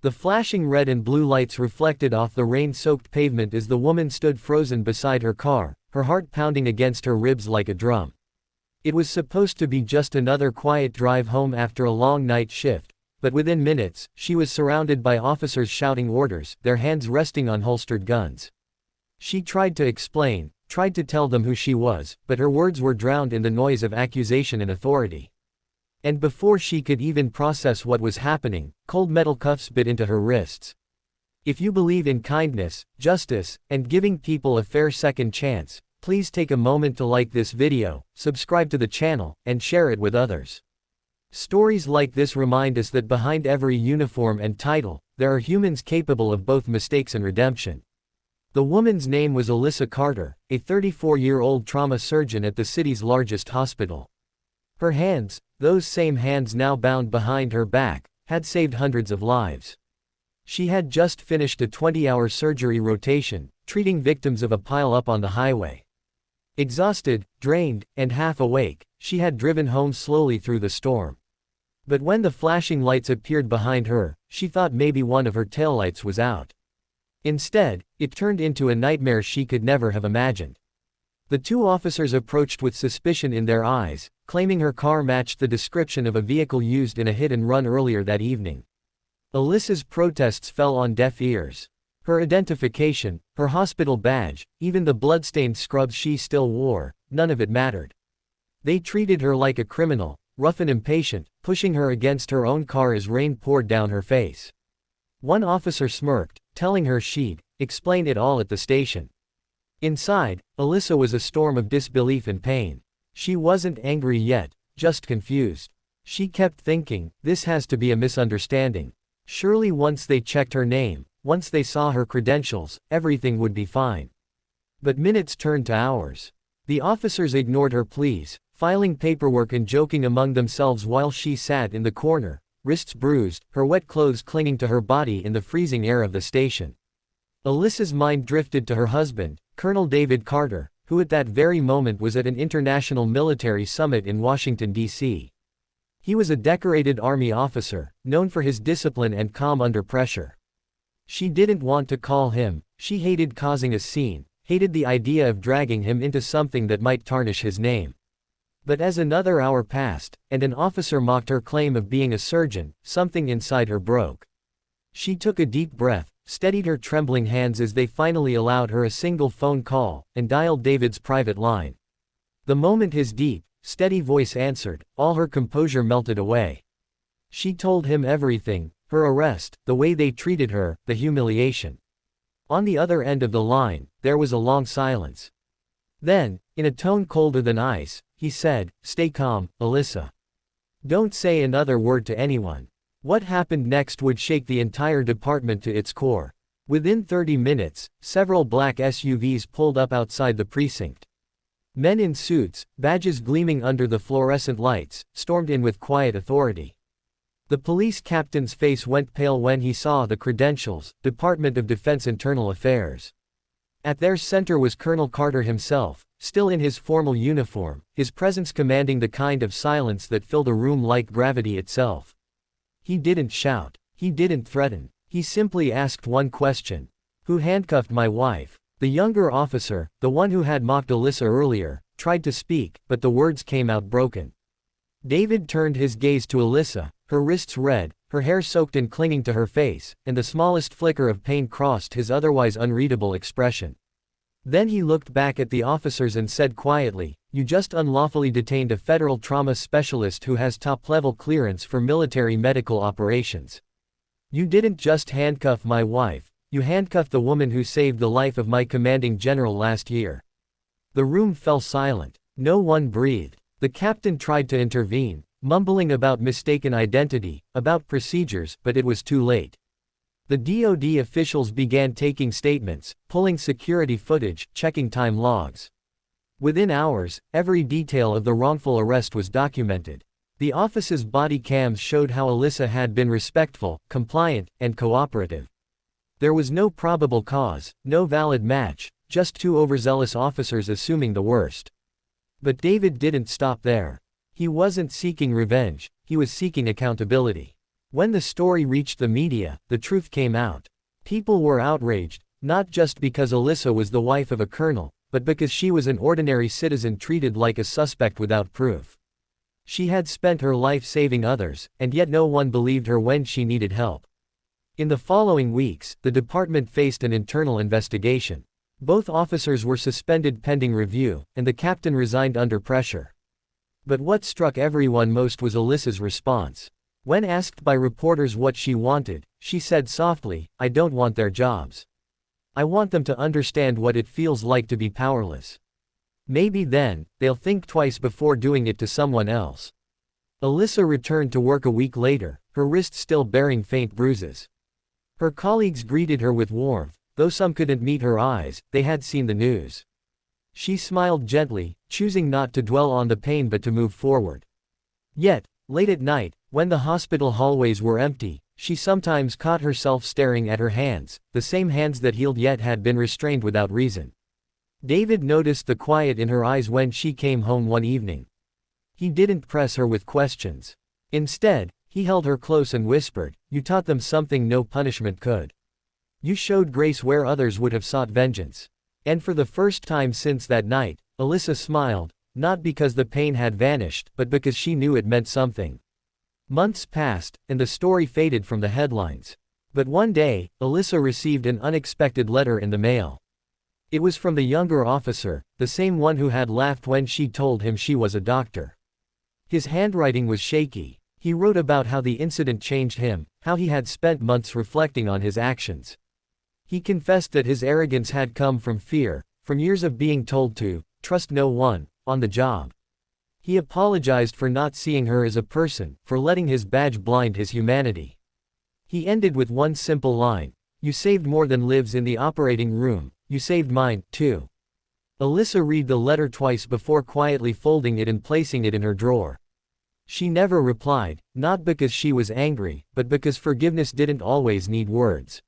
The flashing red and blue lights reflected off the rain-soaked pavement as the woman stood frozen beside her car, her heart pounding against her ribs like a drum. It was supposed to be just another quiet drive home after a long night shift, but within minutes, she was surrounded by officers shouting orders, their hands resting on holstered guns. She tried to explain, tried to tell them who she was, but her words were drowned in the noise of accusation and authority. And before she could even process what was happening, cold metal cuffs bit into her wrists. If you believe in kindness, justice, and giving people a fair second chance, please take a moment to like this video, subscribe to the channel, and share it with others. Stories like this remind us that behind every uniform and title, there are humans capable of both mistakes and redemption. The woman's name was Alyssa Carter, a 34-year-old trauma surgeon at the city's largest hospital. Her hands, those same hands now bound behind her back, had saved hundreds of lives. She had just finished a 20-hour surgery rotation, treating victims of a pile-up on the highway. Exhausted, drained, and half awake, she had driven home slowly through the storm. But when the flashing lights appeared behind her, she thought maybe one of her taillights was out. Instead, it turned into a nightmare she could never have imagined. The two officers approached with suspicion in their eyes, claiming her car matched the description of a vehicle used in a hit-and-run earlier that evening. Alyssa's protests fell on deaf ears. Her identification, her hospital badge, even the blood-stained scrubs she still wore, none of it mattered. They treated her like a criminal, rough and impatient, pushing her against her own car as rain poured down her face. One officer smirked, telling her she'd explain it all at the station. Inside, Alyssa was a storm of disbelief and pain. She wasn't angry yet, just confused. She kept thinking, this has to be a misunderstanding. Surely once they checked her name, once they saw her credentials, everything would be fine. But minutes turned to hours. The officers ignored her pleas, filing paperwork and joking among themselves while she sat in the corner, wrists bruised, her wet clothes clinging to her body in the freezing air of the station. Alyssa's mind drifted to her husband, Colonel David Carter, who at that very moment was at an international military summit in Washington, D.C. He was a decorated Army officer, known for his discipline and calm under pressure. She didn't want to call him, she hated causing a scene, hated the idea of dragging him into something that might tarnish his name. But as another hour passed, and an officer mocked her claim of being a surgeon, something inside her broke. She took a deep breath, steadied her trembling hands as they finally allowed her a single phone call, and dialed David's private line. The moment his deep, steady voice answered, all her composure melted away. She told him everything, her arrest, the way they treated her, the humiliation. On the other end of the line, there was a long silence. Then, in a tone colder than ice, he said, "Stay calm, Alyssa. Don't say another word to anyone." What happened next would shake the entire department to its core. Within 30 minutes, several black SUVs pulled up outside the precinct. Men in suits, badges gleaming under the fluorescent lights, stormed in with quiet authority. The police captain's face went pale when he saw the credentials, Department of Defense Internal Affairs. At their center was Colonel Carter himself, still in his formal uniform, his presence commanding the kind of silence that filled a room like gravity itself. He didn't shout. He didn't threaten. He simply asked one question. Who handcuffed my wife? The younger officer, the one who had mocked Alyssa earlier, tried to speak, but the words came out broken. David turned his gaze to Alyssa, her wrists red, her hair soaked and clinging to her face, and the smallest flicker of pain crossed his otherwise unreadable expression. Then he looked back at the officers and said quietly, "You just unlawfully detained a federal trauma specialist who has top-level clearance for military medical operations. You didn't just handcuff my wife, you handcuffed the woman who saved the life of my commanding general last year." The room fell silent. No one breathed. The captain tried to intervene, mumbling about mistaken identity, about procedures, but it was too late. The DoD officials began taking statements, pulling security footage, checking time logs. Within hours, every detail of the wrongful arrest was documented. The office's body cams showed how Alyssa had been respectful, compliant, and cooperative. There was no probable cause, no valid match, just two overzealous officers assuming the worst. But David didn't stop there. He wasn't seeking revenge, he was seeking accountability. When the story reached the media, the truth came out. People were outraged, not just because Alyssa was the wife of a colonel, but because she was an ordinary citizen treated like a suspect without proof. She had spent her life saving others, and yet no one believed her when she needed help. In the following weeks, the department faced an internal investigation. Both officers were suspended pending review, and the captain resigned under pressure. But what struck everyone most was Alyssa's response. When asked by reporters what she wanted, she said softly, "I don't want their jobs. I want them to understand what it feels like to be powerless. Maybe then, they'll think twice before doing it to someone else." Alyssa returned to work a week later, her wrist still bearing faint bruises. Her colleagues greeted her with warmth, though some couldn't meet her eyes, they had seen the news. She smiled gently, choosing not to dwell on the pain but to move forward. Yet, late at night, when the hospital hallways were empty, she sometimes caught herself staring at her hands, the same hands that healed yet had been restrained without reason. David noticed the quiet in her eyes when she came home one evening. He didn't press her with questions. Instead, he held her close and whispered, "You taught them something no punishment could. You showed grace where others would have sought vengeance." And for the first time since that night, Alyssa smiled, not because the pain had vanished, but because she knew it meant something. Months passed, and the story faded from the headlines. But one day, Alyssa received an unexpected letter in the mail. It was from the younger officer, the same one who had laughed when she told him she was a doctor. His handwriting was shaky. He wrote about how the incident changed him, how he had spent months reflecting on his actions. He confessed that his arrogance had come from fear, from years of being told to trust no one on the job. He apologized for not seeing her as a person, for letting his badge blind his humanity. He ended with one simple line, "You saved more than lives in the operating room, you saved mine, too." Alyssa read the letter twice before quietly folding it and placing it in her drawer. She never replied, not because she was angry, but because forgiveness didn't always need words.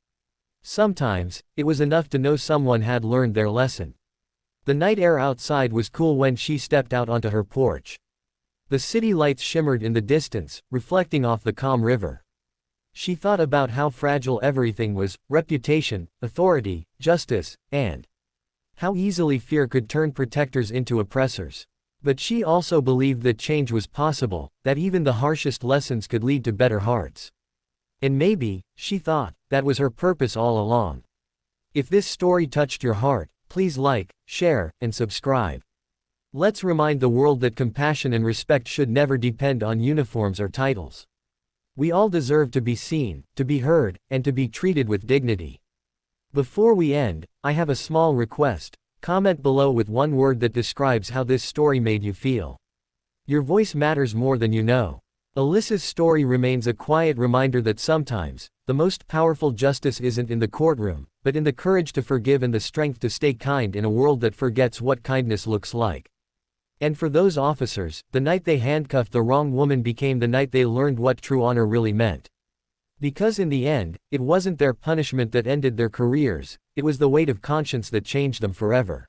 Sometimes, it was enough to know someone had learned their lesson. The night air outside was cool when she stepped out onto her porch. The city lights shimmered in the distance, reflecting off the calm river. She thought about how fragile everything was, reputation, authority, justice, and how easily fear could turn protectors into oppressors. But she also believed that change was possible, that even the harshest lessons could lead to better hearts. And maybe, she thought, that was her purpose all along. If this story touched your heart, please like, share, and subscribe. Let's remind the world that compassion and respect should never depend on uniforms or titles. We all deserve to be seen, to be heard, and to be treated with dignity. Before we end, I have a small request. Comment below with one word that describes how this story made you feel. Your voice matters more than you know. Alyssa's story remains a quiet reminder that sometimes, the most powerful justice isn't in the courtroom, but in the courage to forgive and the strength to stay kind in a world that forgets what kindness looks like. And for those officers, the night they handcuffed the wrong woman became the night they learned what true honor really meant. Because in the end, it wasn't their punishment that ended their careers, it was the weight of conscience that changed them forever.